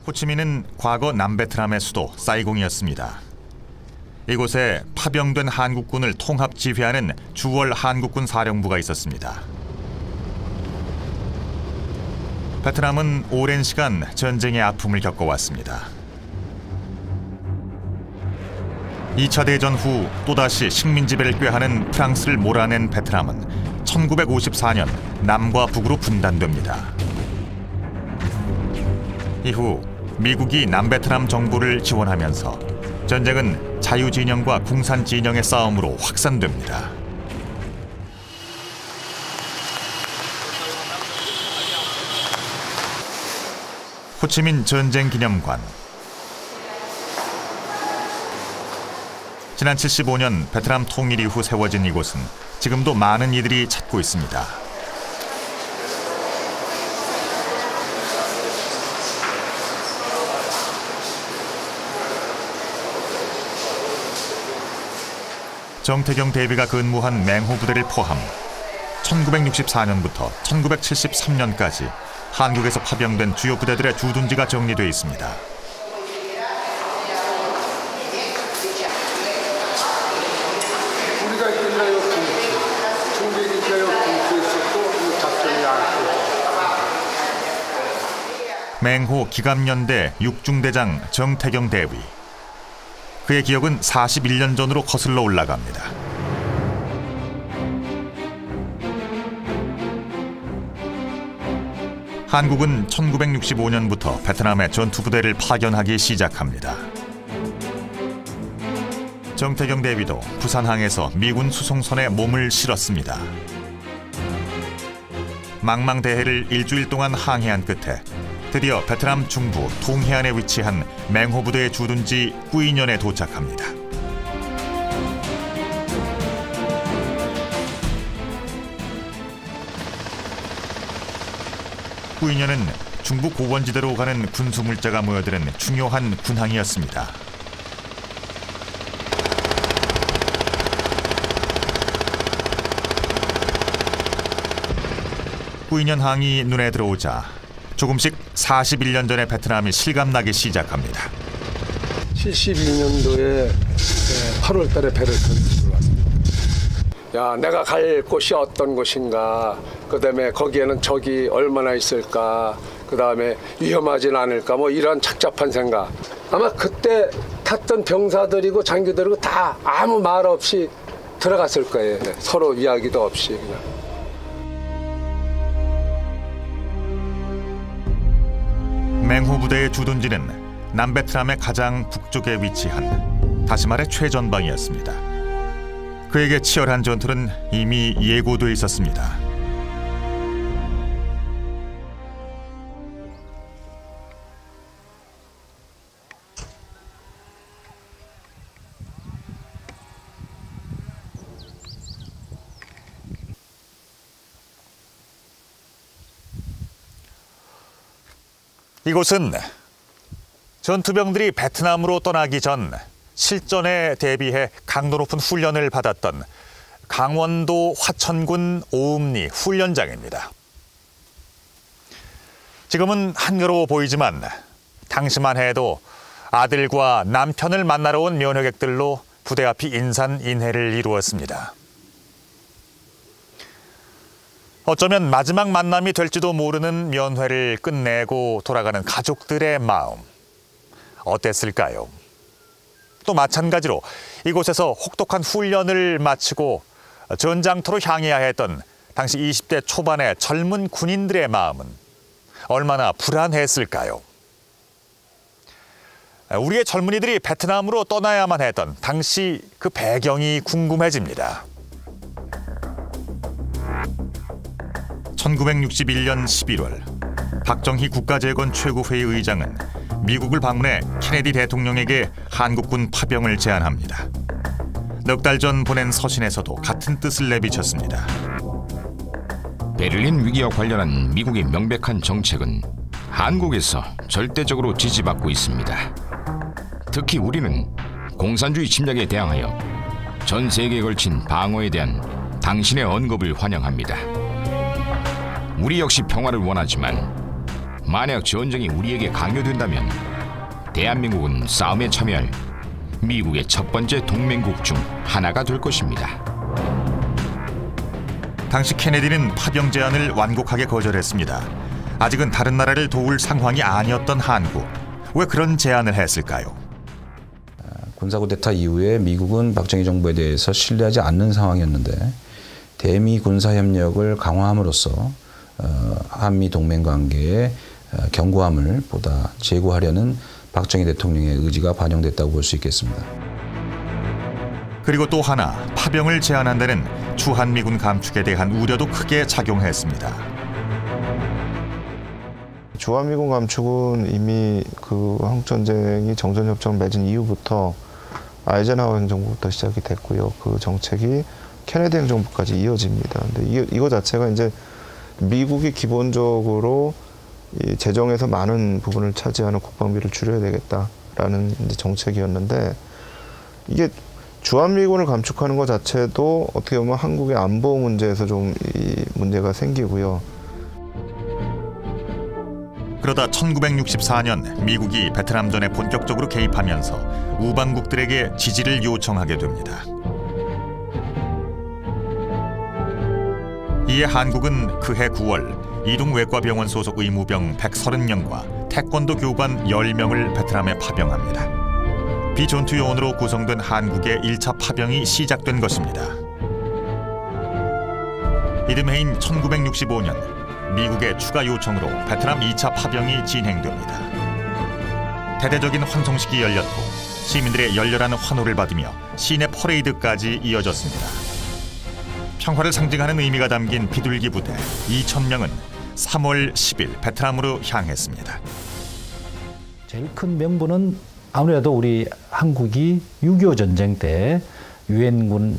호치민은 과거 남베트남의 수도 사이공이었습니다. 이곳에 파병된 한국군을 통합 지휘하는 주월 한국군 사령부가 있었습니다. 베트남은 오랜 시간 전쟁의 아픔을 겪어왔습니다. 2차 대전 후 또다시 식민지배를 꾀하는 프랑스를 몰아낸 베트남은 1954년 남과 북으로 분단됩니다. 이후 미국이 남베트남 정부를 지원하면서 전쟁은 자유진영과 공산진영의 싸움으로 확산됩니다. 호치민 전쟁기념관. 지난 75년 베트남 통일 이후 세워진 이곳은 지금도 많은 이들이 찾고 있습니다. 정태경 대위가 근무한 맹호 부대를 포함 1964년부터 1973년까지 한국에서 파병된 주요 부대들의 주둔지가 정리되어 있습니다. 우리가 있겠나요? 중대기 있나요? 공수에서도 작전이 않고. 맹호 기갑연대 6중대장 정태경 대위. 그의 기억은 41년 전으로 거슬러 올라갑니다. 한국은 1965년부터 베트남에 전투부대를 파견하기 시작합니다. 정태경 대위도 부산항에서 미군 수송선에 몸을 실었습니다. 망망대해를 일주일 동안 항해한 끝에 드디어 베트남 중부 동해안에 위치한 맹호 부대의 주둔지 꾸이년에 도착합니다. 꾸이년은 중부 고원지대로 가는 군수물자가 모여드는 중요한 군항이었습니다. 꾸이년 항이 눈에 들어오자 조금씩 41년 전의 베트남이 실감나기 시작합니다. 72년도에 8월 달에 배를 타고 들어왔습니다. 야, 내가 갈 곳이 어떤 곳인가, 그다음에 거기에는 적이 얼마나 있을까, 그다음에 위험하진 않을까, 뭐 이런 착잡한 생각. 아마 그때 탔던 병사들이고 장교들이고 다 아무 말 없이 들어갔을 거예요. 서로 이야기도 없이 그냥. 맹호 부대의 주둔지는 남베트남의 가장 북쪽에 위치한, 다시 말해 최전방이었습니다. 그에게 치열한 전투는 이미 예고돼 있었습니다. 이곳은 전투병들이 베트남으로 떠나기 전 실전에 대비해 강도 높은 훈련을 받았던 강원도 화천군 오읍리 훈련장입니다. 지금은 한가로워 보이지만 당시만 해도 아들과 남편을 만나러 온 면회객들로 부대 앞이 인산인해를 이루었습니다. 어쩌면 마지막 만남이 될지도 모르는 면회를 끝내고 돌아가는 가족들의 마음, 어땠을까요? 또 마찬가지로 이곳에서 혹독한 훈련을 마치고 전장터로 향해야 했던 당시 20대 초반의 젊은 군인들의 마음은 얼마나 불안했을까요? 우리의 젊은이들이 베트남으로 떠나야만 했던 당시 그 배경이 궁금해집니다. 1961년 11월 박정희 국가재건 최고회의 의장은 미국을 방문해 케네디 대통령에게 한국군 파병을 제안합니다. 넉 달 전 보낸 서신에서도 같은 뜻을 내비쳤습니다. 베를린 위기와 관련한 미국의 명백한 정책은 한국에서 절대적으로 지지받고 있습니다. 특히 우리는 공산주의 침략에 대항하여 전 세계에 걸친 방어에 대한 당신의 언급을 환영합니다. 우리 역시 평화를 원하지만 만약 전쟁이 우리에게 강요된다면 대한민국은 싸움에 참여할 미국의 첫 번째 동맹국 중 하나가 될 것입니다. 당시 케네디는 파병 제안을 완곡하게 거절했습니다. 아직은 다른 나라를 도울 상황이 아니었던 한국. 왜 그런 제안을 했을까요? 군사 쿠데타 이후에 미국은 박정희 정부에 대해서 신뢰하지 않는 상황이었는데 대미 군사 협력을 강화함으로써 한미 동맹 관계의 견고함을 보다 제고하려는 박정희 대통령의 의지가 반영됐다고 볼 수 있겠습니다. 그리고 또 하나, 파병을 제안한다는 주한미군 감축에 대한 우려도 크게 작용했습니다. 주한미군 감축은 이미 그 한국전쟁이 정전협정을 맺은 이후부터 아이젠하워 행정부부터 시작이 됐고요. 그 정책이 케네디 행정부까지 이어집니다. 근데 이거 자체가 이제 미국이 기본적으로 이 재정에서 많은 부분을 차지하는 국방비를 줄여야 되겠다라는 이제 정책이었는데, 이게 주한미군을 감축하는 것 자체도 어떻게 보면 한국의 안보 문제에서 좀 이 문제가 생기고요. 그러다 1964년 미국이 베트남전에 본격적으로 개입하면서 우방국들에게 지지를 요청하게 됩니다. 이에 한국은 그해 9월 이동외과병원 소속 의무병 130명과 태권도 교관 10명을 베트남에 파병합니다. 비전투 요원으로 구성된 한국의 1차 파병이 시작된 것입니다. 이듬해인 1965년 미국의 추가 요청으로 베트남 2차 파병이 진행됩니다. 대대적인 환송식이 열렸고 시민들의 열렬한 환호를 받으며 시내 퍼레이드까지 이어졌습니다. 평화를 상징하는 의미가 담긴 비둘기 부대 2,000명은 3월 10일 베트남으로 향했습니다. 제일 큰 명분은 아무래도 우리 한국이 6.25 전쟁 때 유엔군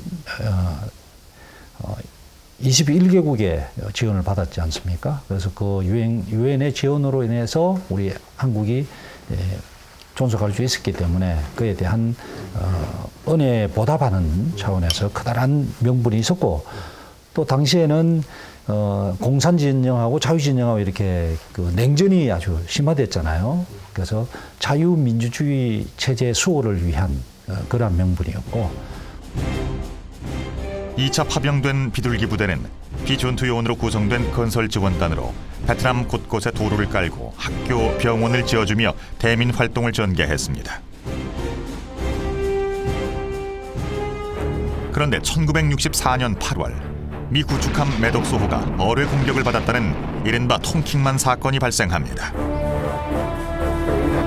21개국의 지원을 받았지 않습니까? 그래서 그 유엔의 지원으로 인해서 우리 한국이 존속할 수 있었기 때문에 그에 대한 은혜에 보답하는 차원에서 커다란 명분이 있었고, 또 당시에는 공산진영하고 자유진영하고 이렇게 그 냉전이 아주 심화됐잖아요. 그래서 자유민주주의 체제 수호를 위한 그러한 명분이었고, 2차 파병된 비둘기 부대는 비전투 요원으로 구성된 건설 지원단으로 베트남 곳곳에 도로를 깔고 학교, 병원을 지어주며 대민 활동을 전개했습니다. 그런데 1964년 8월 미 구축함 매독소호가 어뢰 공격을 받았다는 이른바 통킹만 사건이 발생합니다.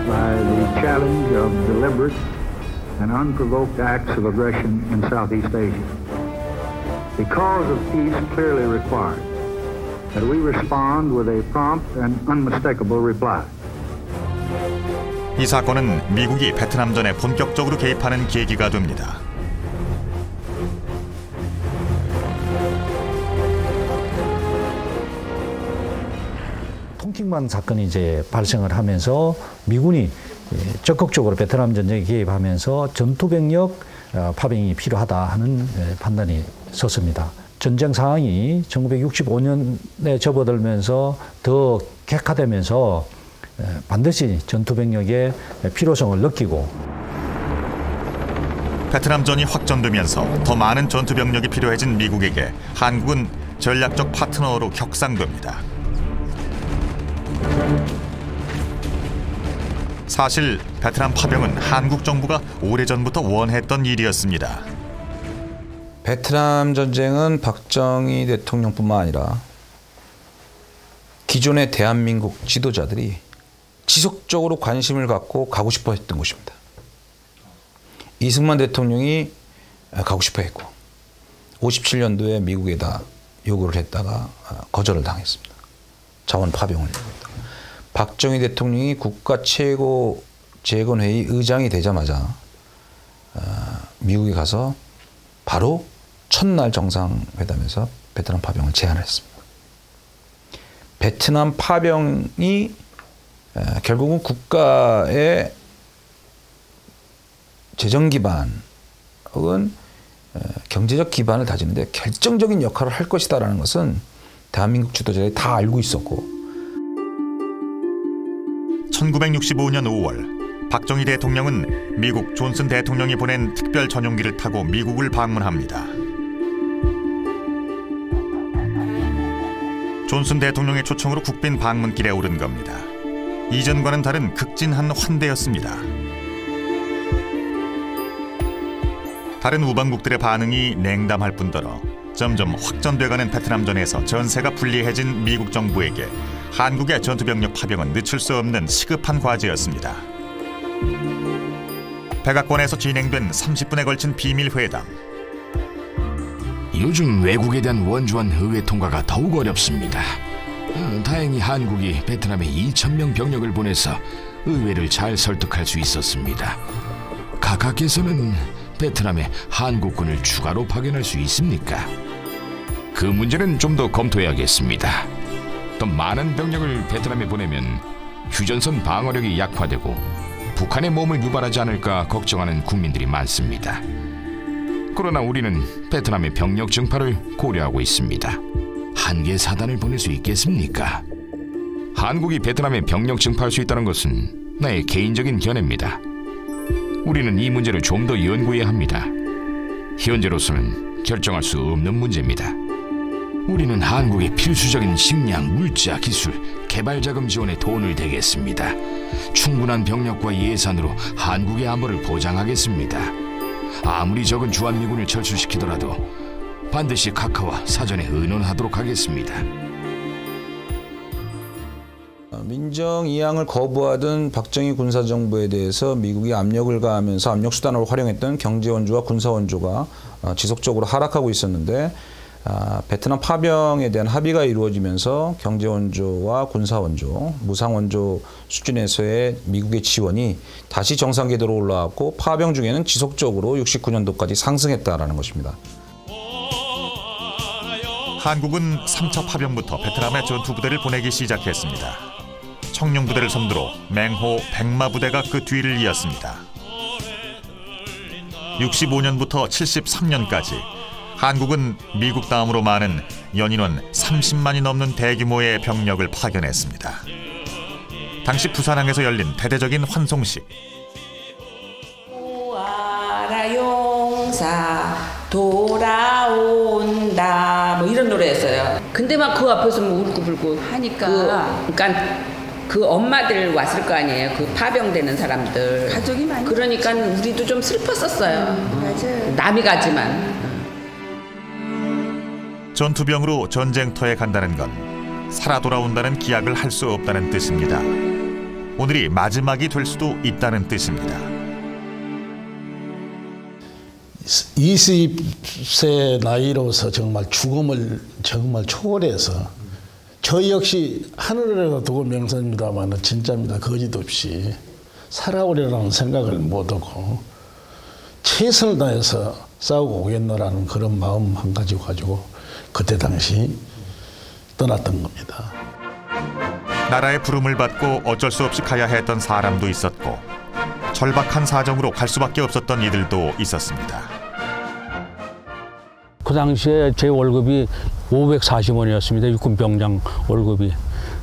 By the challenge of deliberate and unprovoked acts of aggression in Southeast Asia. The cause of peace clearly requires that we respond with a prompt and unmistakable reply. 이 사건은 미국이 베트남전에 본격적으로 개입하는 계기가 됩니다. 통킹만 사건이 이제 발생을 하면서 미군이 적극적으로 베트남 전쟁에 개입하면서 전투병력 파병이 필요하다 하는 판단이 섰습니다. 전쟁 상황이 1965년에 접어들면서 더 격화되면서 반드시 전투병력의 필요성을 느끼고, 베트남전이 확전되면서 더 많은 전투병력이 필요해진 미국에게 한국은 전략적 파트너로 격상됩니다. 사실 베트남 파병은 한국 정부가 오래전부터 원했던 일이었습니다. 베트남 전쟁은 박정희 대통령뿐만 아니라 기존의 대한민국 지도자들이 지속적으로 관심을 갖고 가고 싶어 했던 곳입니다. 이승만 대통령이 가고 싶어 했고 57년도에 미국에다 요구를 했다가 거절을 당했습니다. 자원 파병을 했습니다. 박정희 대통령이 국가 최고 재건회의 의장이 되자마자 미국에 가서 바로 첫날 정상회담에서 베트남 파병을 제안했습니다. 베트남 파병이 결국은 국가의 재정 기반 혹은 경제적 기반을 다지는데 결정적인 역할을 할 것이다라는 것은 대한민국 지도자들이 다 알고 있었고, 1965년 5월 박정희 대통령은 미국 존슨 대통령이 보낸 특별 전용기를 타고 미국을 방문합니다. 존슨 대통령의 초청으로 국빈 방문길에 오른 겁니다. 이전과는 다른 극진한 환대였습니다. 다른 우방국들의 반응이 냉담할 뿐더러 점점 확전돼가는 베트남전에서 전세가 불리해진 미국 정부에게 한국의 전투병력 파병은 늦출 수 없는 시급한 과제였습니다. 백악관에서 진행된 30분에 걸친 비밀 회담. 요즘 외국에 대한 원조한 의회 통과가 더욱 어렵습니다. 다행히 한국이 베트남에 2,000명 병력을 보내서 의회를 잘 설득할 수 있었습니다. 각하께서는 베트남에 한국군을 추가로 파견할 수 있습니까? 그 문제는 좀 더 검토해야겠습니다. 더 많은 병력을 베트남에 보내면 휴전선 방어력이 약화되고 북한의 몸을 유발하지 않을까 걱정하는 국민들이 많습니다. 그러나 우리는 베트남의 병력 증파를 고려하고 있습니다. 한개 사단을 보낼 수 있겠습니까? 한국이 베트남에 병력 증파할 수 있다는 것은 나의 개인적인 견해입니다. 우리는 이 문제를 좀 더 연구해야 합니다. 현재로서는 결정할 수 없는 문제입니다. 우리는 한국의 필수적인 식량, 물자, 기술, 개발 자금 지원에 돈을 대겠습니다. 충분한 병력과 예산으로 한국의 안보를 보장하겠습니다. 아무리 적은 주한미군을 철수시키더라도 반드시 각하와 사전에 의논하도록 하겠습니다. 민정 이양을 거부하던 박정희 군사정부에 대해서 미국이 압력을 가하면서 압력 수단으로 활용했던 경제원조와 군사원조가 지속적으로 하락하고 있었는데 베트남 파병에 대한 합의가 이루어지면서 경제원조와 군사원조, 무상원조 수준에서의 미국의 지원이 다시 정상 궤도로 올라왔고 파병 중에는 지속적으로 69년도까지 상승했다라는 것입니다. 한국은 3차 파병부터 베트남에 전투부대를 보내기 시작했습니다. 청룡부대를 선두로 맹호, 백마부대가 그 뒤를 이었습니다. 65년부터 73년까지 한국은 미국 다음으로 많은 연인원 30만이 넘는 대규모의 병력을 파견했습니다. 당시 부산항에서 열린 대대적인 환송식. 용사 돌아온다 뭐 이런 노래였어요. 근데 막 그 앞에서 뭐 울고불고 하니까 그러니까 그 엄마들 왔을 거 아니에요. 그 파병되는 사람들 가족이 많이 그러니까 우리도 좀 슬펐었어요. 맞아요. 남이 가지만. 전투병으로 전쟁터에 간다는 건 살아 돌아온다는 기약을 할 수 없다는 뜻입니다. 오늘이 마지막이 될 수도 있다는 뜻입니다. 20세 나이로서 정말 죽음을 정말 초월해서 저 역시 하늘에다 두고 명사입니다만 진짜입니다. 거짓 없이 살아오려는 생각을 못하고 최선을 다해서 싸우고 오겠노라는 그런 마음 한 가지 가지고 그때 당시 떠났던 겁니다. 나라의 부름을 받고 어쩔 수 없이 가야 했던 사람도 있었고 절박한 사정으로 갈 수밖에 없었던 이들도 있었습니다. 그 당시에 제 월급이 540원이었습니다. 육군병장 월급이.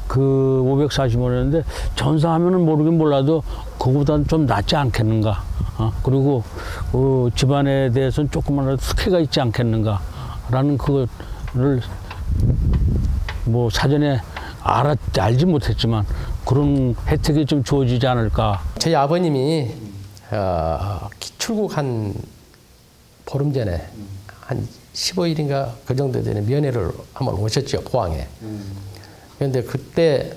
그 540원이었는데 전사하면은 모르긴 몰라도 그거보다는 좀 낫지 않겠는가. 그리고 집안에 대해서는 조금만라도 특혜가 있지 않겠는가라는 그거를 뭐 사전에 알지 못했지만 그런 혜택이 좀 주어지지 않을까. 저희 아버님이 출국한 보름 전에 한 15일인가 그 정도 되는 면회를 한번 오셨죠, 포항에. 그런데 그때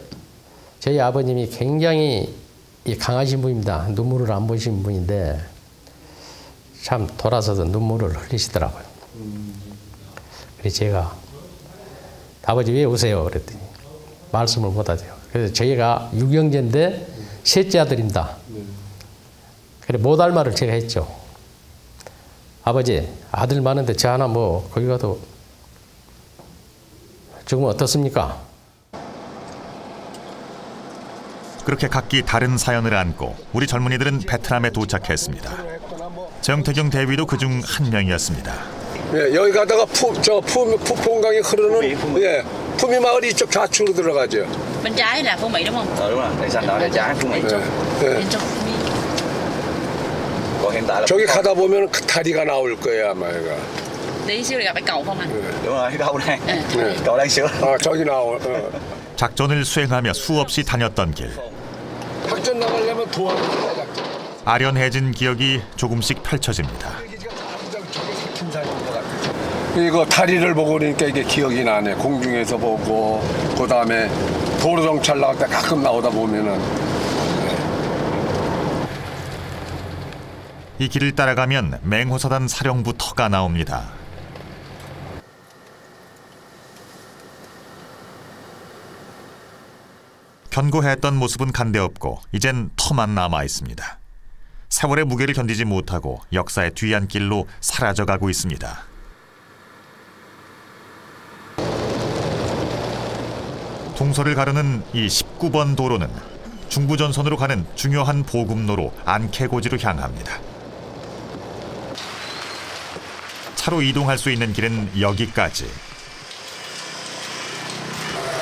저희 아버님이 굉장히 강하신 분입니다. 눈물을 안 보신 분인데 참 돌아서서 눈물을 흘리시더라고요. 그래서 제가 아버지 왜 우세요? 그랬더니 말씀을 못 하세요. 그래서 저희가 육형제인데 셋째 아들입니다. 그래 못 할 말을 제가 했죠. 아버지 아들 많은데 저 하나 뭐 거기 가도 죽으면 어떻습니까? 그렇게 각기 다른 사연을 안고 우리 젊은이들은 베트남에 도착했습니다. 정태경 대위도 그중 한 명이었습니다. 예, 여기 가다가 푸퐁강이 흐르는 구미마을 이쪽 좌측으로 들어가죠. Bên trái là Phú Mỹ đúng không? Đúng rồi, cây xanh đó là trái Phú Mỹ. 왼쪽 Phú Mỹ. Còn hiện tại là 저기 가다 보면 그 다리가 나올 거야 아마 얘가. Tí xíu là gặp cái cầu không anh? đúng rồi, câu đây. Cầu đang sửa. 아 저기 나올. 작전을 수행하며 수없이 다녔던 길. 작전 나가려면 도와야 아련해진 기억이 조금씩 펼쳐집니다. 이거 다리를 보고 그러니까 이게 기억이 나네. 공중에서 보고 그다음에 도로 정찰 나갈 때 가끔 나오다 보면은 이 길을 따라가면 맹호사단 사령부 터가 나옵니다. 견고했던 모습은 간데없고 이젠 터만 남아 있습니다. 세월의 무게를 견디지 못하고 역사의 뒤안길로 사라져가고 있습니다. 동서를 가르는 이 19번 도로는 중부전선으로 가는 중요한 보급로로 안개고지로 향합니다. 차로 이동할 수 있는 길은 여기까지.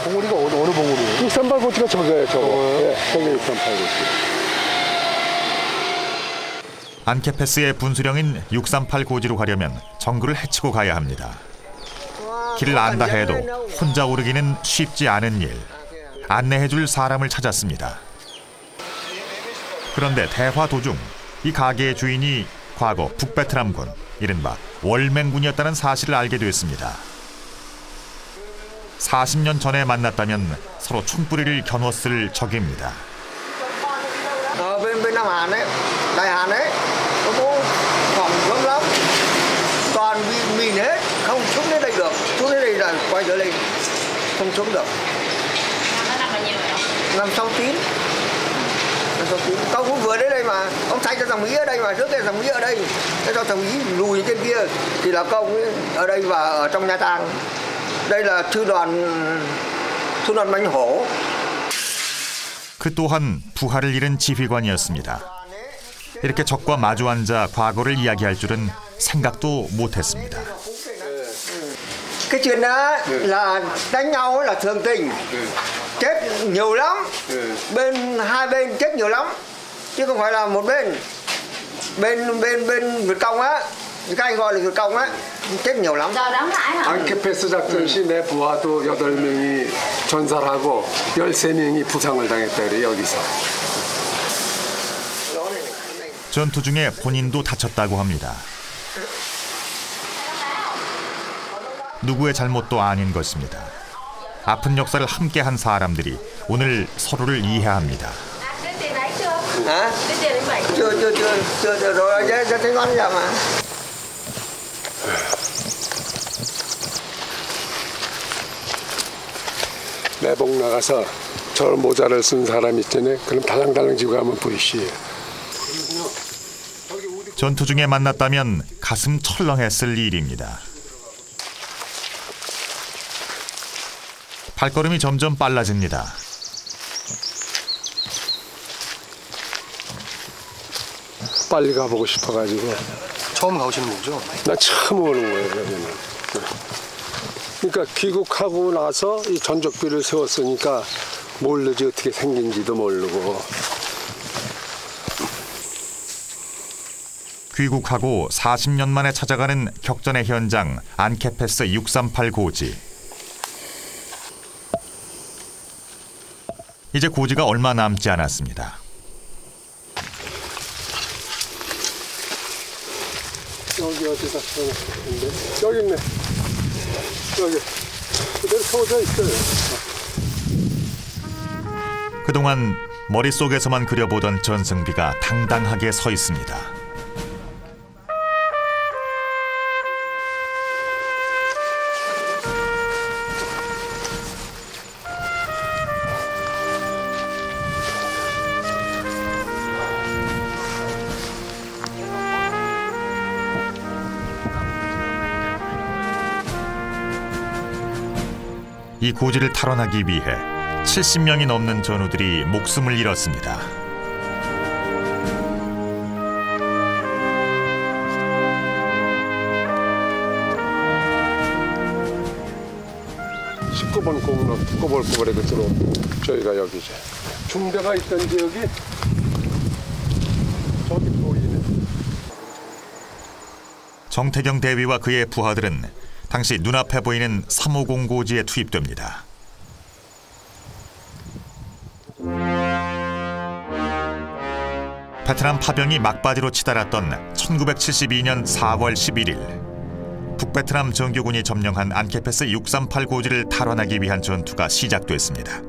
봉우리가 어느 봉우리예요? 638고지가 저거예요, 저거. 네, 저게 638고지. 안케패스의 분수령인 638 고지로 가려면 정글을 헤치고 가야 합니다. 길을 안다 해도 혼자 오르기는 쉽지 않은 일. 안내해줄 사람을 찾았습니다. 그런데 대화 도중 이 가게의 주인이 과거 북베트남군, 이른바 월맹군이었다는 사실을 알게 됐습니다. 40년 전에 만났다면 서로 총뿌리를 겨눴을 적입니다. Bên Nam Hàn ấy, Đại Hàn ấy, có bố phòng vững lắm, toàn bị mìn hết, không xuống đến đây được, xuống đến đây là quay trở lên, không xuống được. Năm bao nhiêu rồi đó? Năm 69. Ông cũng vừa đến đây mà, ông thay cho thằng Mỹ ở đây mà, trước đây thằng Mỹ ở đây, thế cho thằng Mỹ lùi trên kia, thì là công ấy, ở đây và ở trong Nha Trang. đây là sư đoàn Manh Hổ. 그 또한 부하를 잃은 지휘관이었습니다. 이렇게 적과 마주 앉아 과거를 이야기할 줄은 생각도 못했습니다. Cái chuyện đó là đánh nhau là thường tình, chết nhiều lắm, hai bên chết nhiều lắm, chứ không phải là một bên. Bên Việt Công á, các anh gọi là Việt Công á, chết nhiều lắm. 안케패스 작전 시 내 부하도 8명이 전살하고 13명이 부상을 당했다 그래 여기서. 전투 중에 본인도 다쳤다고 합니다. 누구의 잘못도 아닌 것입니다. 아픈 역사를 함께한 사람들이 오늘 서로를 이해합니다. Hả? Chưa rồi ra thấy ngon giờ mà. 매복 나가서 저 모자를 쓴 사람 있잖아요. 그럼 달랑달랑 지고 가면 보이시에요. 전투 중에 만났다면 가슴 철렁했을 일입니다. 발걸음이 점점 빨라집니다. 빨리 가보고 싶어가지고. 처음 가보시는 거죠? 나 처음 오는 거예요, 여기는. 그러니까 귀국하고 나서 이 전적비를 세웠으니까 모르지 어떻게 생긴지도 모르고. 귀국하고 40년 만에 찾아가는 격전의 현장 안케패스 638 고지. 이제 고지가 얼마 남지 않았습니다. 여기 어디다 세웠는데? 여기 있네. 여기 그대로 세워져 있어요. 그동안 머릿속에서만 그려보던 전승비가 당당하게 서 있습니다. 이 고지를 탈환하기 위해 70명이 넘는 전우들이 목숨을 잃었습니다. 한꺼번 공은 꼬불꼬불하게 들어오고 저희가 여기 이제 중대가 있던 지역이 저기 보이네. 정태경 대위와 그의 부하들은 당시 눈앞에 보이는 350 고지에 투입됩니다. 베트남 파병이 막바지로 치달았던 1972년 4월 11일 북베트남 정규군이 점령한 안케페스 638 고지를 탈환하기 위한 전투가 시작됐습니다.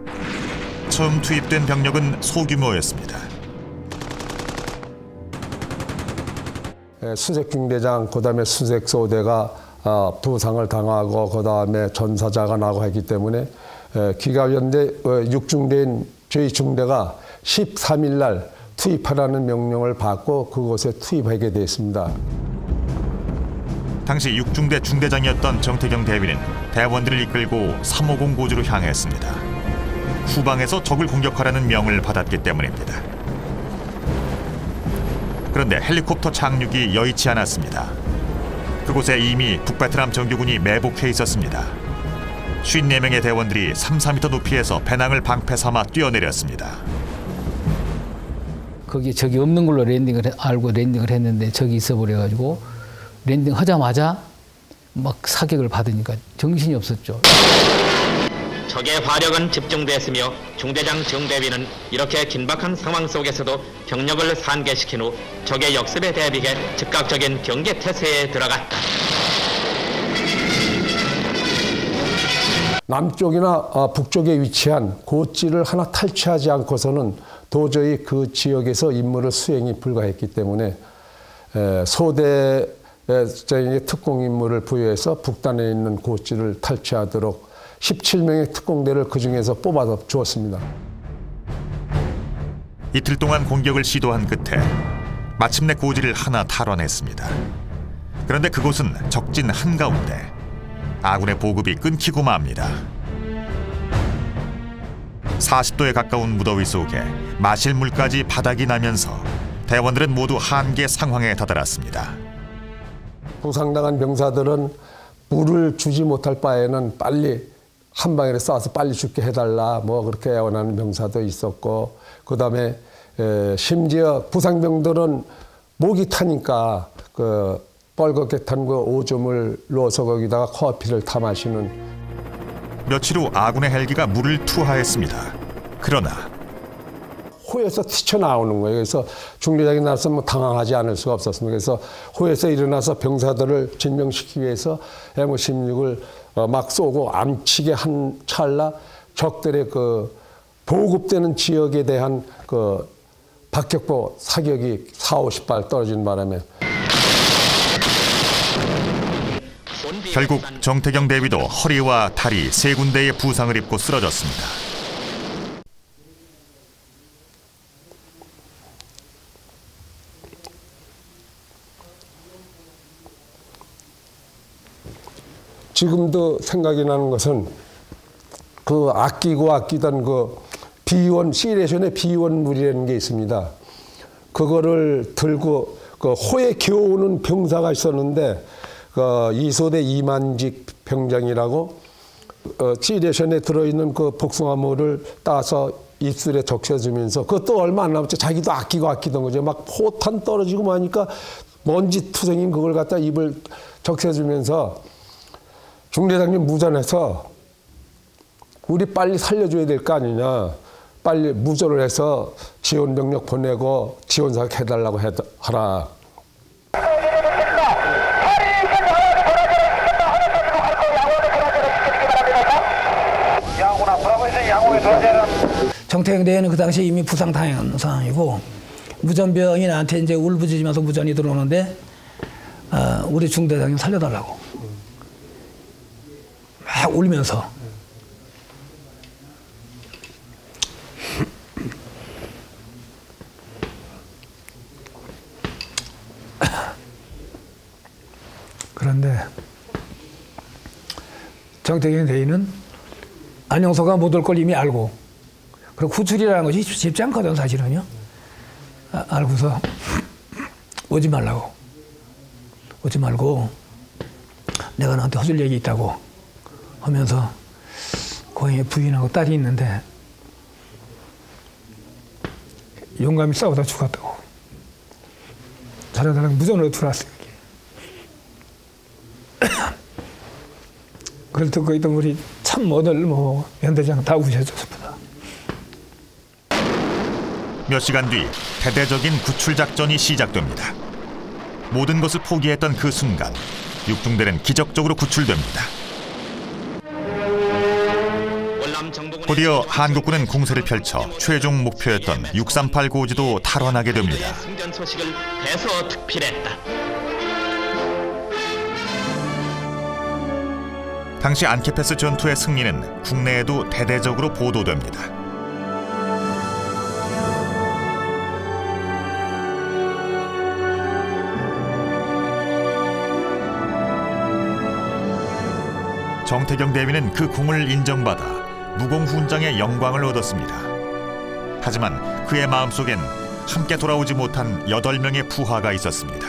처음 투입된 병력은 소규모였습니다. 수색중대장, 그다음에 수색소대가 부상을 당하고 그다음에 전사자가 나고 했기 때문에 기갑연대 6중대인 저희 중대가 13일 날 투입하라는 명령을 받고 그곳에 투입하게 됐습니다. 당시 6중대 중대장이었던 정태경 대위는 대원들을 이끌고 350 고지로 향했습니다. 후방에서 적을 공격하라는 명을 받았기 때문입니다. 그런데 헬리콥터 착륙이 여의치 않았습니다. 그곳에 이미 북베트남 정규군이 매복해 있었습니다. 54명의 대원들이 3-4m 높이에서 배낭을 방패 삼아 뛰어내렸습니다. 거기 적이 없는 걸로 알고 랜딩을 했는데 적이 있어버려가지고 랜딩하자마자 막 사격을 받으니까 정신이 없었죠. 적의 화력은 집중됐으며 중대장 정대위는 이렇게 긴박한 상황 속에서도 병력을 산계시킨 후 적의 역습에 대비해 즉각적인 경계 태세에 들어갔다. 남쪽이나 북쪽에 위치한 고지를 하나 탈취하지 않고서는 도저히 그 지역에서 임무를 수행이 불가했기 때문에 소대에 특공 임무를 부여해서 북단에 있는 고지를 탈취하도록 17명의 특공대를 그중에서 뽑아서 주었습니다. 이틀 동안 공격을 시도한 끝에 마침내 고지를 하나 탈환했습니다. 그런데 그곳은 적진 한가운데 아군의 보급이 끊기고 맙니다. 40도에 가까운 무더위 속에 마실 물까지 바닥이 나면서 대원들은 모두 한계 상황에 다다랐습니다. 부상당한 병사들은 물을 주지 못할 바에는 빨리 한 방에 쏴서 빨리 죽게 해달라 뭐 그렇게 애원하는 병사도 있었고, 그다음에 심지어 부상병들은 목이 타니까 그 뻘겋게 탄 그 오줌을 넣어서 거기다가 커피를 타 마시는. 며칠 후 아군의 헬기가 물을 투하했습니다. 그러나 호에서 튀쳐나오는 거예요. 그래서 중대장이 나서 뭐 당황하지 않을 수가 없었습니다. 그래서 호에서 일어나서 병사들을 진정시키기 위해서 M16을 막 쏘고 암치게 한 찰나 적들의 그 보급되는 지역에 대한 그 박격포 사격이 40-50발 떨어진 바람에 결국 정태경 대위도 허리와 다리 세 군데의 부상을 입고 쓰러졌습니다. 지금도 생각이 나는 것은 그 아끼던 그 비원, 시레션의 비원물이라는 게 있습니다. 그거를 들고 그 호에 겨우는 병사가 있었는데 그 2소대 이만직 병장이라고 시레션에 들어있는 그 복숭아물을 따서 입술에 적셔주면서 그것도 얼마 안 남았죠. 자기도 아끼던 거죠. 막 포탄 떨어지고 하니까 먼지 투성인 그걸 갖다 입을 적셔주면서 중대장님 무전해서 우리 빨리 살려줘야 될 거 아니냐. 빨리 무전을 해서 지원 병력 보내고 지원 사격 해달라고 하라. 정태경 대위는 그 당시에 이미 부상당한 상황이고 무전병이 나한테 이제 울부짖으면서 무전이 들어오는데 우리 중대장님 살려달라고 막 울면서 그런데 정태경 대위는 안영서가 못 올 걸 이미 알고, 그리고 구출이라는 것이 쉽지 않거든 사실은요. 알고서 오지 말고 내가 너한테 해줄 얘기 있다고 하면서 고향에 부인하고 딸이 있는데 용감히 싸우다 죽었다고. 자라다가 무전으로 들어왔어요. 그걸 듣고 있던 우리 참 오늘 연대장 다 우셔줬습니다. 몇 시간 뒤 대대적인 구출 작전이 시작됩니다. 모든 것을 포기했던 그 순간 육중대는 기적적으로 구출됩니다. 곧이어 한국군은 공세를 펼쳐 최종 목표였던 638 고지도 탈환하게 됩니다. 승전 소식을 대서특필했다. 당시 안케페스 전투의 승리는 국내에도 대대적으로 보도됩니다. 정태경 대위는 그 공을 인정받아 무공훈장의 영광을 얻었습니다. 하지만 그의 마음속엔 함께 돌아오지 못한 8명의 부하가 있었습니다.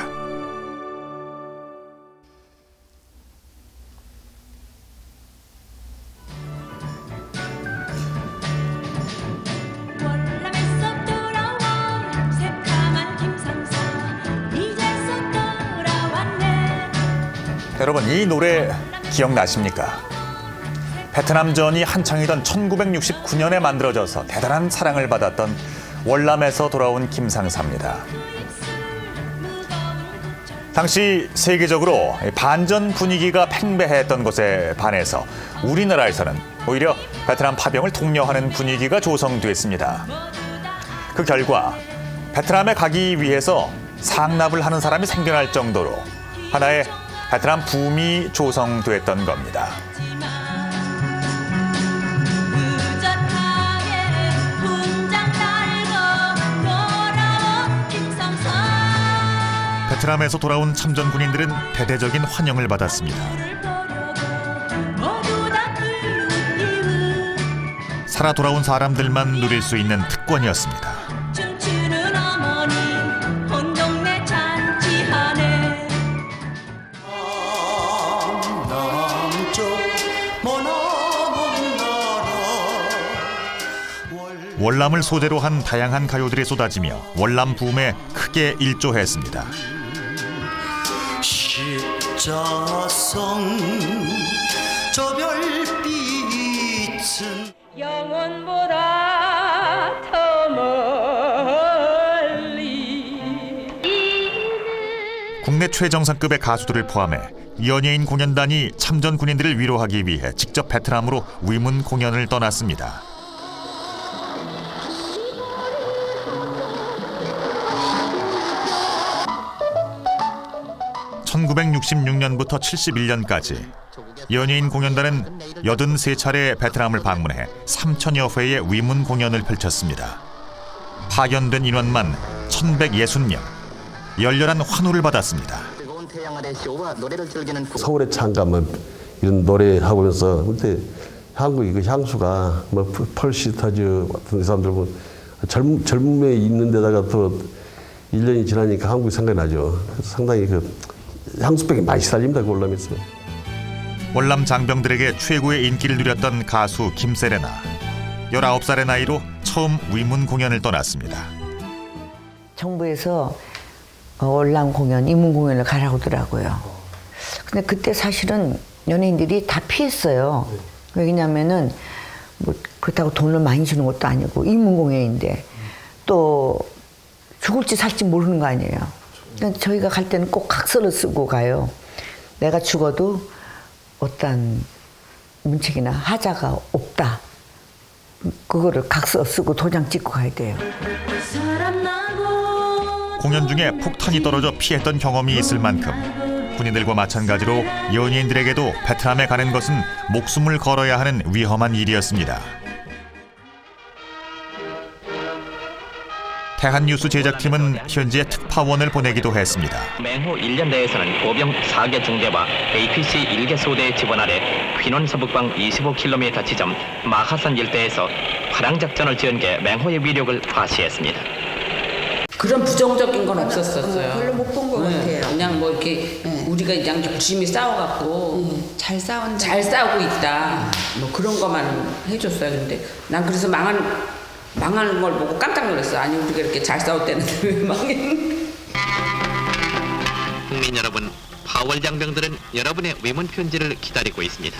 여러분, 이 노래 기억나십니까? 베트남전이 한창이던 1969년에 만들어져서 대단한 사랑을 받았던 월남에서 돌아온 김상사입니다. 당시 세계적으로 반전 분위기가 팽배했던 것에 반해서 우리나라에서는 오히려 베트남 파병을 독려하는 분위기가 조성됐습니다. 그 결과 베트남에 가기 위해서 상납을 하는 사람이 생겨날 정도로 하나의 베트남 붐이 조성됐던 겁니다. 베트남에서 돌아온 참전 군인들은 대대적인 환영을 받았습니다. 살아 돌아온 사람들만 누릴 수 있는 특권이었습니다. 월남을 소재로 한 다양한 가요들이 쏟아지며 월남 붐에 크게 일조했습니다. 십자성 저 별빛은 영원보다 더 멀리. 국내 최정상급의 가수들을 포함해 연예인 공연단이 참전 군인들을 위로하기 위해 직접 베트남으로 위문 공연을 떠났습니다. (1966년부터) 71년까지 연예인 공연단은 83차례 베트남을 방문해 3,000여 회의 위문 공연을 펼쳤습니다. 파견된 인원만 1,160명, 열렬한 환호를 받았습니다. 서울에 잠깐만 이런 노래 하면서 그때 한국의 그 향수가 뭐 펄시타즈 같은 사람들 젊음에 있는 데다가 또 1년이 지나니까 한국이 생각이 나죠. 그래서 상당히 그 향수병이 많이 살립니다. 그 월남에서. 월남 장병들에게 최고의 인기를 누렸던 가수 김세레나. 19살의 나이로 처음 위문 공연을 떠났습니다. 정부에서 월남 공연, 위문 공연을 가라고 하더라고요. 근데 그때 사실은 연예인들이 다 피했어요. 왜냐면은 뭐 그렇다고 돈을 많이 주는 것도 아니고 위문 공연인데 또 죽을지 살지 모르는 거 아니에요. 그러니까 저희가 갈 때는 꼭 각서를 쓰고 가요. 내가 죽어도 어떤 문책이나 하자가 없다. 그거를 각서 쓰고 도장 찍고 가야 돼요. 공연 중에 폭탄이 떨어져 피했던 경험이 있을 만큼 군인들과 마찬가지로 연예인들에게도 베트남에 가는 것은 목숨을 걸어야 하는 위험한 일이었습니다. 대한뉴스 제작팀은 현지에 특파원을 보내기도 했습니다. 맹호 1년 내에서는 보병 4개 중대와 APC 1개 소대의 지원 아래 휘논 서북방 25km 지점 마하산 일대에서 화랑작전을 지은 게 맹호의 위력을 과시했습니다. 그런 부정적인 건 없었어요. 별로 못 본 것 같아요. 그냥 뭐 이렇게 우리가 그냥 열심히 싸워갖고 잘 싸운다. 잘 싸우고 있다. 뭐 그런 것만 해줬어요. 근데 난 그래서 망하는 걸 보고 깜짝 놀랐어. 아니 우리가 이렇게 잘 싸울 때는 왜 망했는? 국민 여러분, 파월 장병들은 여러분의 위문 편지를 기다리고 있습니다.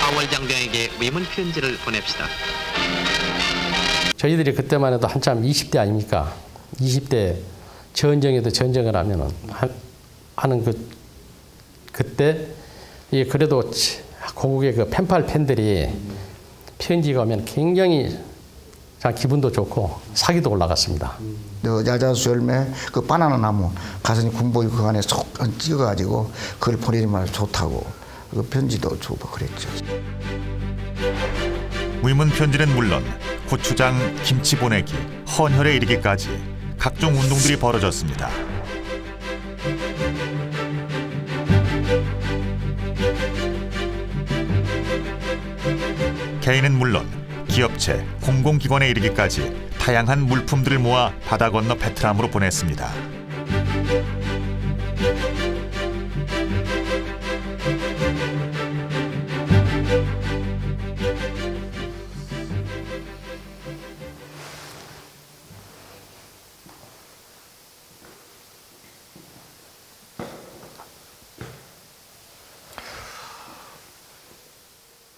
파월 장병에게 위문 편지를 보냅시다. 저희들이 그때만 해도 한참 20대 아닙니까? 20대 전쟁에도 전쟁을 하면은 하는 그때 그래도 고국의 그 펜팔 팬들이 편지가 오면 굉장히 기분도 좋고 사기도 올라갔습니다. 야자수 열매 그 바나나 나무 가서니 군복이 그 안에 쏙 찍어가지고 그걸 보내면 좋다고 그 편지도 주고 그랬죠. 위문 편지는 물론 고추장, 김치 보내기, 헌혈에 이르기까지 각종 운동들이 벌어졌습니다. 개인은 물론 기업체, 공공기관에 이르기까지 다양한 물품들을 모아 바다 건너 베트남으로 보냈습니다.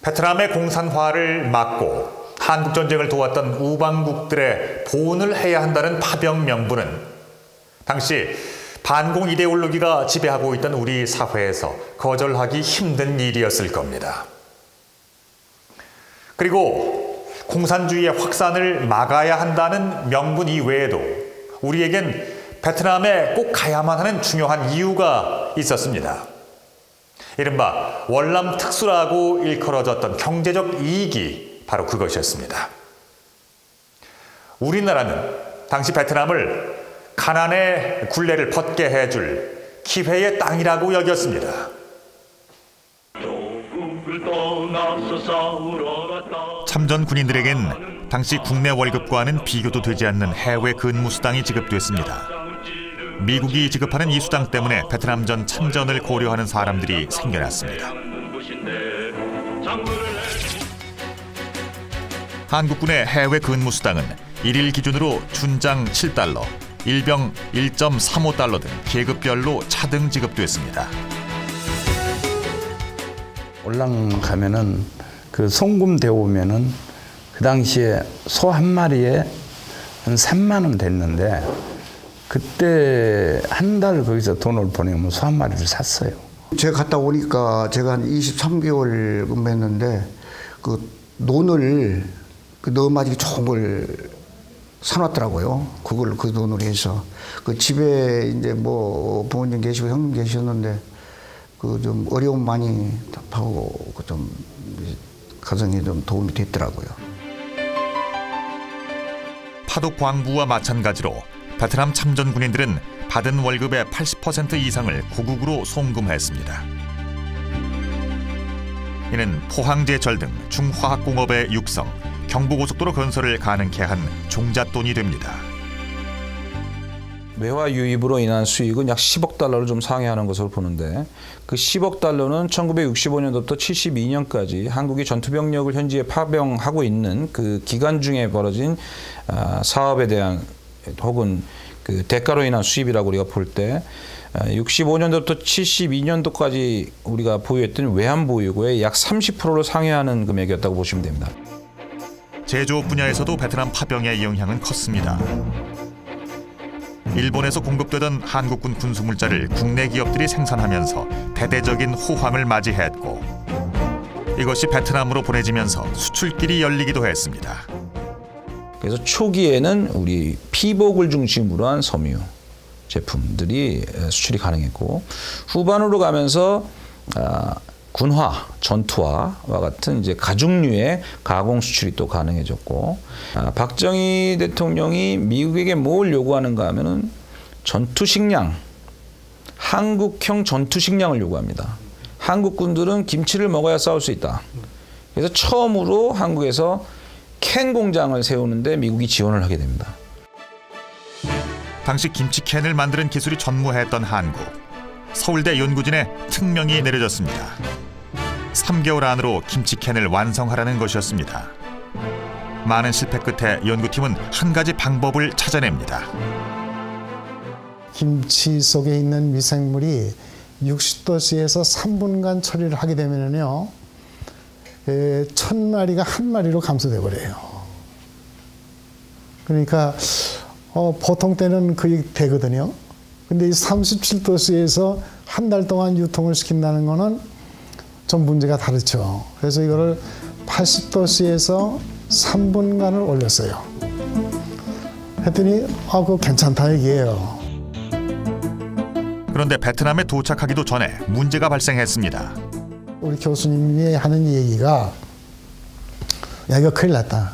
베트남의 공산화를 막고 한국전쟁을 도왔던 우방국들의 보훈을 해야 한다는 파병 명분은 당시 반공 이데올로기가 지배하고 있던 우리 사회에서 거절하기 힘든 일이었을 겁니다. 그리고 공산주의의 확산을 막아야 한다는 명분 이외에도 우리에겐 베트남에 꼭 가야만 하는 중요한 이유가 있었습니다. 이른바 월남 특수라고 일컬어졌던 경제적 이익이 바로 그것이었습니다. 우리나라는 당시 베트남을 가난의 굴레를 벗게 해줄 기회의 땅이라고 여겼습니다. 참전 군인들에겐 당시 국내 월급과는 비교도 되지 않는 해외 근무 수당이 지급됐습니다. 미국이 지급하는 이 수당 때문에 베트남전 참전을 고려하는 사람들이 생겨났습니다. 한국군의 해외 근무 수당은 1일 기준으로 준장 7달러, 일병 1.35달러 등 계급별로 차등 지급됐습니다. 월남 가면은 그 송금 대오면은 그 당시에 소 한 마리에 한 3만 원 됐는데 그때 한 달 거기서 돈을 보내면 소 한 마리를 샀어요. 제가 갔다 오니까 제가 한 23개월 근무했는데 그 논을 너무 맞기 좋은 걸 사놨더라고요. 그걸 그 돈으로 해서 그 집에 이제 뭐 부모님 계시고 형님 계셨는데 그 좀 어려움 많이 하고 좀 가정에 좀 도움이 됐더라고요. 파독 광부와 마찬가지로 베트남 참전 군인들은 받은 월급의 80% 이상을 고국으로 송금했습니다. 이는 포항제철 등 중화학공업의 육성, 경부고속도로 건설을 가능케 한 종잣돈이 됩니다. 외화 유입으로 인한 수익은 약 10억 달러를 좀 상회하는 것으로 보는데 그 10억 달러는 1965년도부터 72년까지 한국이 전투병력을 현지에 파병하고 있는 그 기간 중에 벌어진 사업에 대한 혹은 그 대가로 인한 수입이라고 우리가 볼 때 65년도부터 72년도까지 우리가 보유했던 외환 보유고의 약 30%를 상회하는 금액이었다고 보시면 됩니다. 제조업 분야에서도 베트남 파병의 영향은 컸습니다. 일본에서 공급되던 한국군 군수물자를 국내 기업들이 생산하면서 대대적인 호황을 맞이했고 이것이 베트남으로 보내지면서 수출길이 열리기도 했습니다. 그래서 초기에는 우리 피복을 중심으로 한 섬유 제품들이 수출이 가능했고 후반으로 가면서 군화, 전투화와 같은 이제 가죽류의 가공 수출이 또 가능해졌고 박정희 대통령이 미국에게 뭘 요구하는가 하면은 전투식량, 한국형 전투식량을 요구합니다. 한국 군들은 김치를 먹어야 싸울 수 있다. 그래서 처음으로 한국에서 캔 공장을 세우는데 미국이 지원을 하게 됩니다. 당시 김치캔을 만드는 기술이 전무했던 한국. 서울대 연구진에 특명이 내려졌습니다. 3개월 안으로 김치캔을 완성하라는 것이었습니다. 많은 실패 끝에 연구팀은 한 가지 방법을 찾아냅니다. 김치 속에 있는 미생물이 60도씨에서 3분간 처리를 하게 되면요, 1000마리가 한 마리로 감소돼 버려요. 그러니까 보통 때는 거의 되거든요. 근데 이 37도씨에서 한 달 동안 유통을 시킨다는 거는 좀 문제가 다르죠. 그래서 이거를 80도씨에서 3분간을 올렸어요. 했더니 그거 괜찮다 얘기예요. 그런데 베트남에 도착하기도 전에 문제가 발생했습니다. 우리 교수님이 하는 얘기가, 야, 이거 큰일 났다.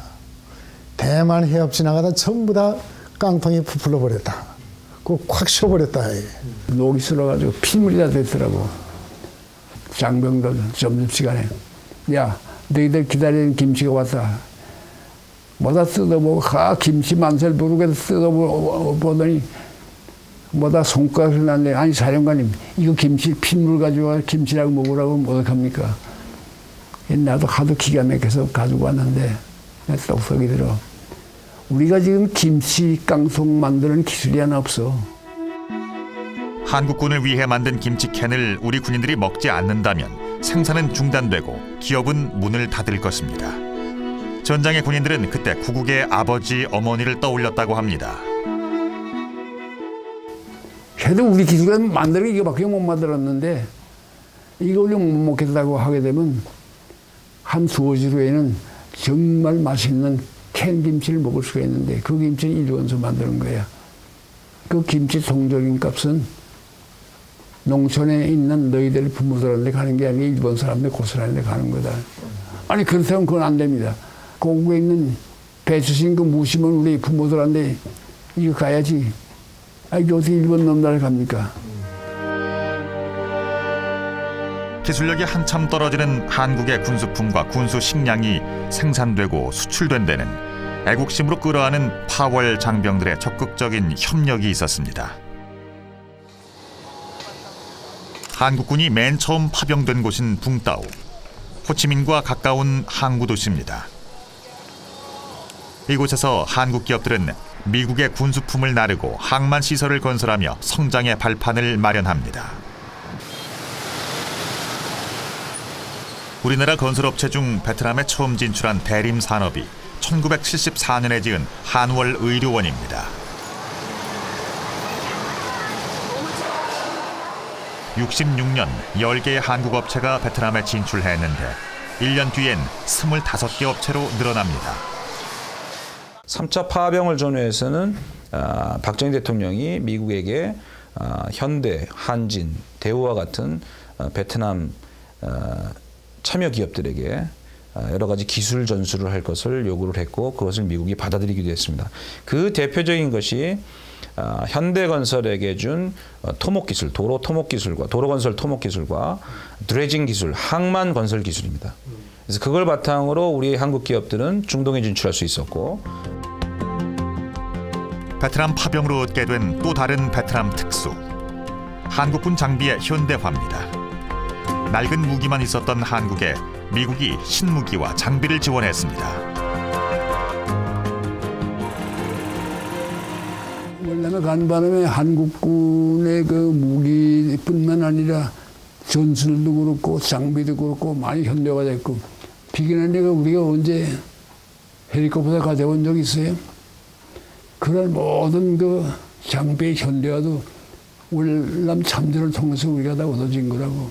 대만 해협 지나가다 전부 다 깡통이 부풀어 버렸다. 그거 콱 쉬어버렸다. 녹이 쓸어가지고 핏물이 다 됐더라고. 장병들 점심시간에. 야, 너희들 기다리는 김치가 왔다. 뭐다 뜯어보고, 김치 만살 부르게 뜯어보더니 뭐다 손가락을 났네. 아니, 사령관님, 이거 김치 핏물 가지고 김치라고 먹으라고 어떡합니까? 나도 하도 기가 막혀서 가지고 왔는데 똑똑이 들어. 우리가 지금 김치 깡통 만드는 기술이 하나 없어. 한국군을 위해 만든 김치캔을 우리 군인들이 먹지 않는다면 생산은 중단되고 기업은 문을 닫을 것입니다. 전장의 군인들은 그때 구국의 아버지, 어머니를 떠올렸다고 합니다. 그래도 우리 기술은 만드는 이거밖에 못 만들었는데 이걸 못 먹겠다고 하게 되면 한 수호지 후에는 정말 맛있는 캔 김치를 먹을 수가 있는데 그 김치는 일본에서 만드는 거야. 그 김치 통적인 값은 농촌에 있는 너희들 부모들한테 가는 게 아니라 일본 사람들 고스란히 가는 거다. 아니 그렇다면 그건 안 됩니다. 고국에 있는 배추신 그 무심은 우리 부모들한테 이거 가야지. 이게 어떻게 일본 놈들 갑니까? 기술력이 한참 떨어지는 한국의 군수품과 군수 식량이 생산되고 수출된 데는 애국심으로 끌어안은 파월 장병들의 적극적인 협력이 있었습니다. 한국군이 맨 처음 파병된 곳인 붕따오. 호치민과 가까운 항구 도시입니다. 이곳에서 한국 기업들은 미국의 군수품을 나르고 항만 시설을 건설하며 성장의 발판을 마련합니다. 우리나라 건설업체 중 베트남에 처음 진출한 대림 산업이 1974년에 지은 한월 의료원입니다. 66년 10개의 한국 업체가 베트남에 진출했는데 1년 뒤엔 25개 업체로 늘어납니다. 3차 파병을 전후해서는 박정희 대통령이 미국에게 현대, 한진, 대우와 같은 베트남 참여 기업들에게 여러 가지 기술 전수를 할 것을 요구를 했고 그것을 미국이 받아들이기도 했습니다. 그 대표적인 것이 현대건설에게 준 토목기술, 도로 토목기술과 도로건설 토목기술과 드래징 기술, 항만 건설 기술입니다. 그래서 그걸 바탕으로 우리 한국 기업들은 중동에 진출할 수 있었고 베트남 파병으로 얻게 된 또 다른 베트남 특수. 한국군 장비의 현대화입니다. 낡은 무기만 있었던 한국에 미국이 신무기와 장비를 지원했습니다. 원래는 간밤에 한국군의 그 무기뿐만 아니라 전술도 그렇고 장비도 그렇고 많이 현대화됐고 비긴한 데가 우리가 언제 헬리콥터 가져온 적 있어요? 그런 모든 그 장비의 현대화도 월남 참전을 통해서 우리가 다 얻어진 거라고.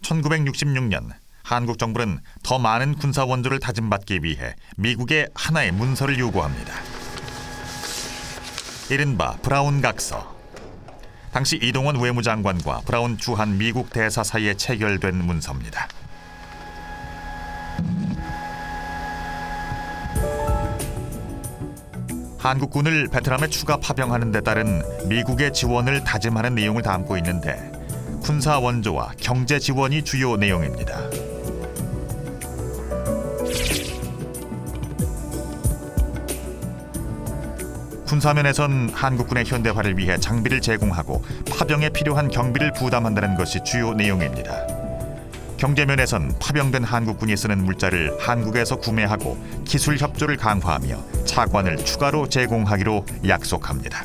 1966년 한국 정부는 더 많은 군사 원조를 다짐받기 위해 미국에 하나의 문서를 요구합니다. 이른바 브라운 각서. 당시 이동원 외무장관과 브라운 주한 미국 대사 사이에 체결된 문서입니다. 한국군을 베트남에 추가 파병하는 데 따른 미국의 지원을 다짐하는 내용을 담고 있는데 군사 원조와 경제 지원이 주요 내용입니다. 군사면에선 한국군의 현대화를 위해 장비를 제공하고 파병에 필요한 경비를 부담한다는 것이 주요 내용입니다. 경제면에선 파병된 한국군이 쓰는 물자를 한국에서 구매하고 기술 협조를 강화하며 차관을 추가로 제공하기로 약속합니다.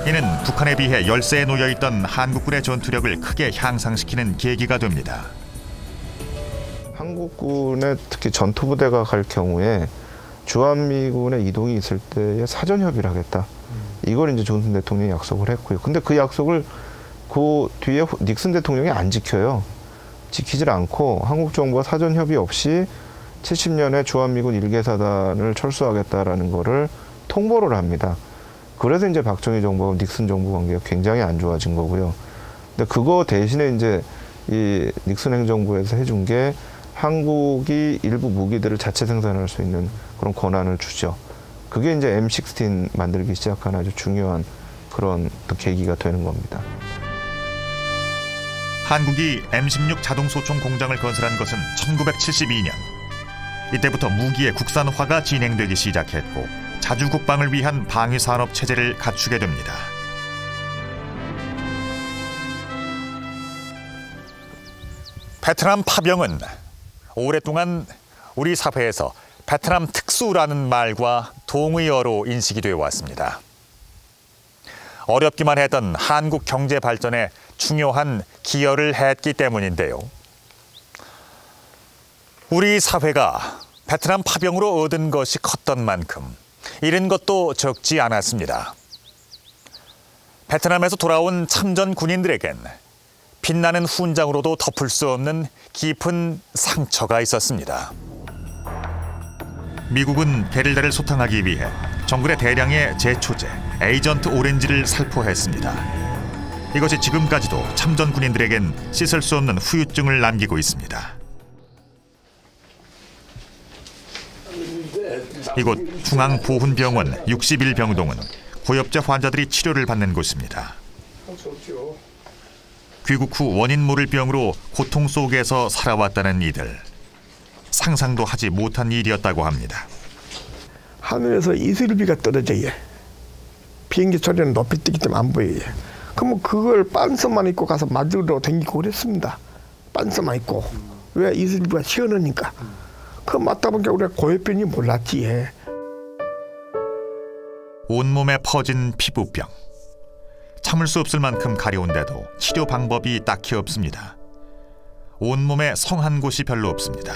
이는 북한에 비해 열세에 놓여있던 한국군의 전투력을 크게 향상시키는 계기가 됩니다. 한국군의 특히 전투부대가 갈 경우에 주한미군의 이동이 있을 때에 사전 협의를 하겠다. 이걸 이제 존슨 대통령이 약속을 했고요. 근데 그 약속을 그 뒤에 닉슨 대통령이 안 지켜요. 지키질 않고 한국 정부가 사전 협의 없이 70년에 주한미군 1개사단을 철수하겠다라는 거를 통보를 합니다. 그래서 이제 박정희 정부와 닉슨 정부 관계가 굉장히 안 좋아진 거고요. 근데 그거 대신에 이제 이 닉슨 행정부에서 해준 게 한국이 일부 무기들을 자체 생산할 수 있는 그런 권한을 주죠. 그게 이제 M16 만들기 시작한 아주 중요한 그런 또 계기가 되는 겁니다. 한국이 M16 자동소총 공장을 건설한 것은 1972년. 이때부터 무기의 국산화가 진행되기 시작했고 자주국방을 위한 방위산업 체제를 갖추게 됩니다. 베트남 파병은 오랫동안 우리 사회에서 베트남 특수라는 말과 동의어로 인식이 되어 왔습니다. 어렵기만 했던 한국 경제 발전에 중요한 기여를 했기 때문인데요. 우리 사회가 베트남 파병으로 얻은 것이 컸던 만큼 잃은 것도 적지 않았습니다. 베트남에서 돌아온 참전 군인들에겐 빛나는 훈장으로도 덮을 수 없는 깊은 상처가 있었습니다. 미국은 게릴라를 소탕하기 위해 정글의 대량의 제초제, 에이전트 오렌지를 살포했습니다. 이것이 지금까지도 참전 군인들에겐 씻을 수 없는 후유증을 남기고 있습니다. 이곳 중앙보훈병원 61병동은 고엽제 환자들이 치료를 받는 곳입니다. 귀국 후 원인 모를 병으로 고통 속에서 살아왔다는 이들. 상상도 하지 못한 일이었다고 합니다. 하늘에서 이슬비가 떨어져요. 비행기 소리는 높이 뛰기 때문에 안 보여요. 그러면 그걸 빤스만 입고 가서 맞으러 다니고 그랬습니다. 빤스만 입고. 왜? 이슬비가 시원하니까. 그거 맞다 보니까 우리가 고열병이 몰랐지. 온몸에 퍼진 피부병. 참을 수 없을 만큼 가려운데도 치료 방법이 딱히 없습니다. 온몸에 성한 곳이 별로 없습니다.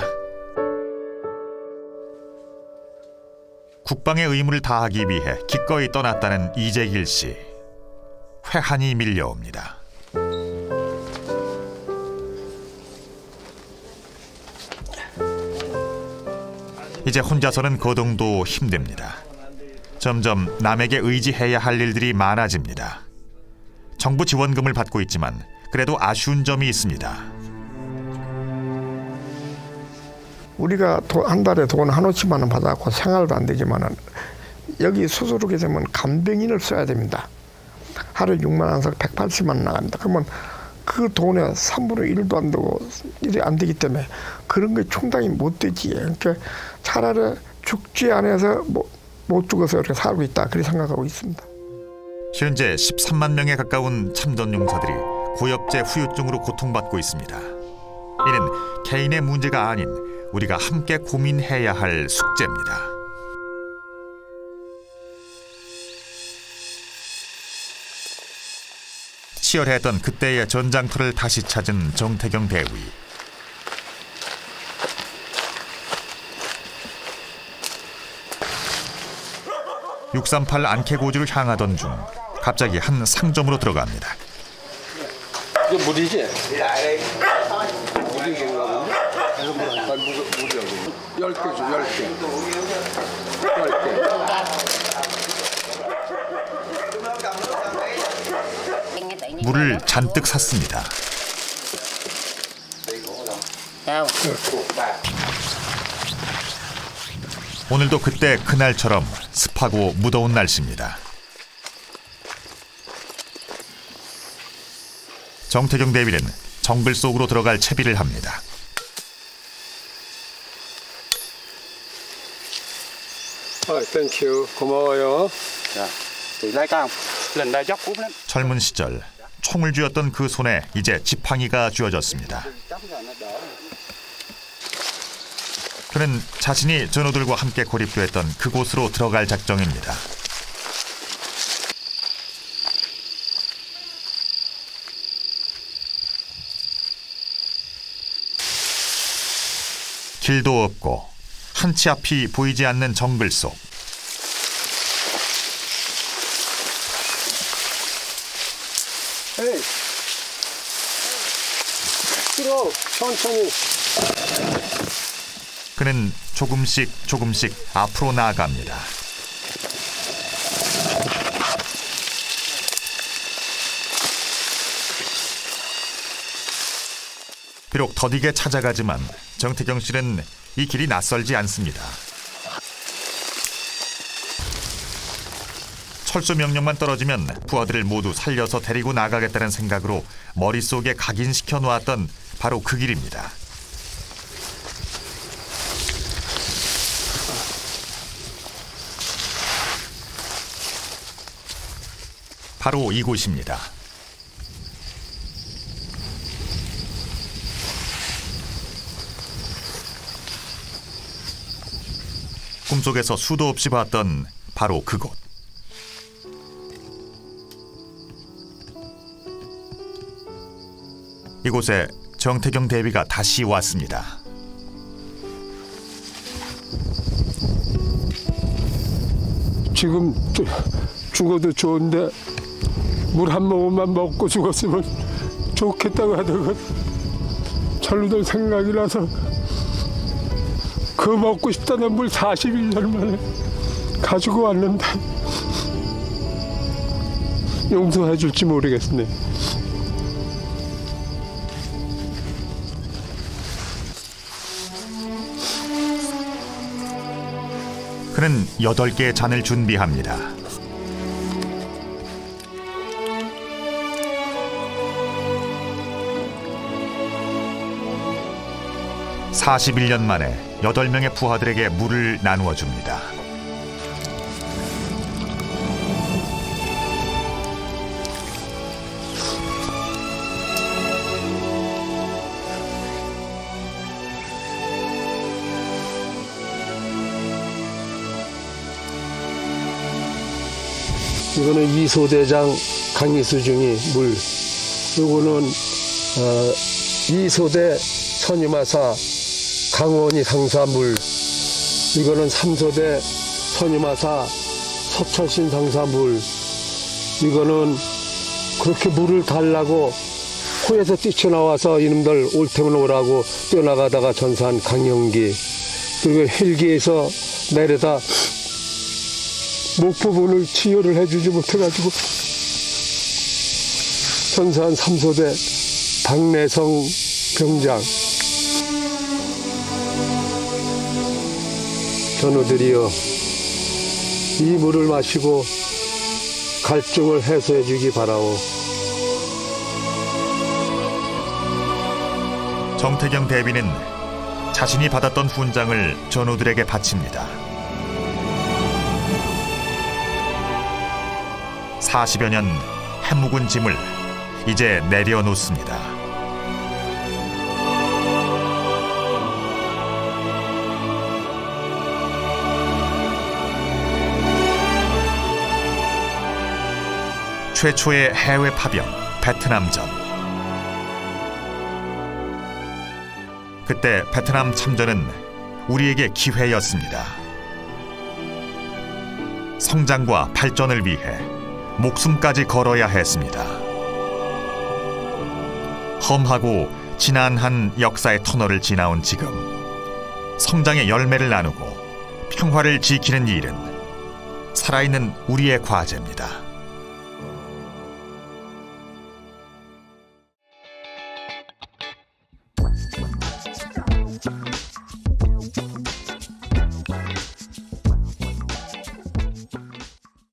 국방의 의무를 다하기 위해 기꺼이 떠났다는 이재길 씨. 회한이 밀려옵니다. 이제 혼자서는 거동도 힘듭니다. 점점 남에게 의지해야 할 일들이 많아집니다. 정부 지원금을 받고 있지만 그래도 아쉬운 점이 있습니다. 우리가 한 달에 돈 한 50만 원 받아갖고 생활도 안 되지만은 여기 수술하게 되면 간병인을 써야 됩니다. 하루에 6만 원씩 180만 원 나갑니다. 그러면 그 돈의 3분의 1도 안 되고 일이 안 되기 때문에 그런 게 충당이 못 되지. 그러니까 차라리 죽지 않아서 못 죽어서 이렇게 살고 있다. 그렇게 생각하고 있습니다. 현재 13만 명에 가까운 참전 용사들이 고엽제 후유증으로 고통받고 있습니다. 이는 개인의 문제가 아닌 우리가 함께 고민해야 할 숙제입니다. 치열했던 그때의 전장터를 다시 찾은 정태경 대위. (638) 안개고지로 향하던 중 갑자기 한 상점으로 들어갑니다. 이거 물이지? 물이 물이야. 10개 줘, 10개. 물을 잔뜩 샀습니다. 오늘도 그때 그날처럼 습하고 무더운 날씨입니다. 정태경 대위는 정글 속으로 들어갈 채비를 합니다. 땡큐. 고마워요. 젊은 시절 총을 쥐었던 그 손에 이제 지팡이가 쥐어졌습니다. 그는 자신이 전우들과 함께 고립됐던 그곳으로 들어갈 작정입니다. 길도 없고 한치 앞이 보이지 않는 정글 속. 에이, 들어 천천히. 그는 조금씩 앞으로 나아갑니다. 비록 더디게 찾아가지만 정태경 씨는 이 길이 낯설지 않습니다. 철수 명령만 떨어지면 부하들을 모두 살려서 데리고 나가겠다는 생각으로 머릿속에 각인시켜 놓았던 바로 그 길입니다. 바로 이곳입니다. 꿈속에서 수도 없이 봤던 바로 그곳. 이곳에 정태경 대비가 다시 왔습니다. 지금 죽어도 좋은데 물 한 모금만 먹고 죽었으면 좋겠다고 하다가 절루들 생각이 나서 그 먹고 싶다는 물 41년 만에 가지고 왔는데 용서해 줄지 모르겠네. 그는 8개의 잔을 준비합니다. (41년) 만에 8명의 부하들에게 물을 나누어 줍니다. 이거는 이소대장 강희수중이 물. 이거는 이소대 선유마사 강원이 상사 물. 이거는 3소대 선유마사 서철신 상사 물. 이거는 그렇게 물을 달라고 코에서 뛰쳐나와서 이놈들 올 테면 오라고 뛰어나가다가 전사한 강영기. 그리고 헬기에서 내려다 목 부분을 치료를 해주지 못해가지고 전사한 3소대 박내성 병장. 전우들이여, 이 물을 마시고 갈증을 해소해 주기 바라오. 정태경 대비는 자신이 받았던 훈장을 전우들에게 바칩니다. 40여 년 해묵은 짐을 이제 내려놓습니다. 최초의 해외 파병 베트남전. 그때 베트남 참전은 우리에게 기회였습니다. 성장과 발전을 위해 목숨까지 걸어야 했습니다. 험하고 지난한 역사의 터널을 지나온 지금 성장의 열매를 나누고 평화를 지키는 일은 살아있는 우리의 과제입니다.